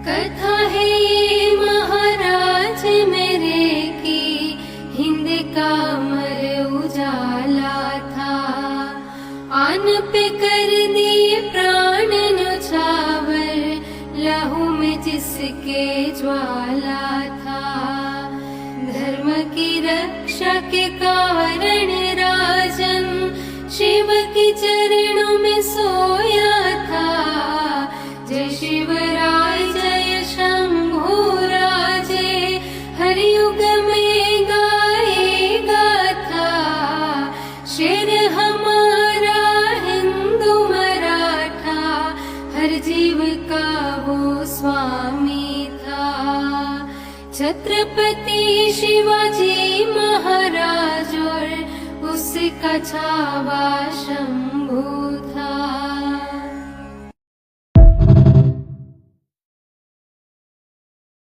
कथा है ये महाराज मेरे की, हिंद का अमर उजाला था। आन पे कर दिए प्राण न्यौछावर, लहू में जिसके ज्वाला था। धर्म की रक्षा के कारण राजन शिव के चरणों में सोया था। जय शिवराय जय शंभु राजे, हर युग में गाएगा था। शेर हमारा हिंदू मराठा, हर जीव का वो स्वामी था। छत्रपति शिवाजी महाराज और उसका छावा शंभू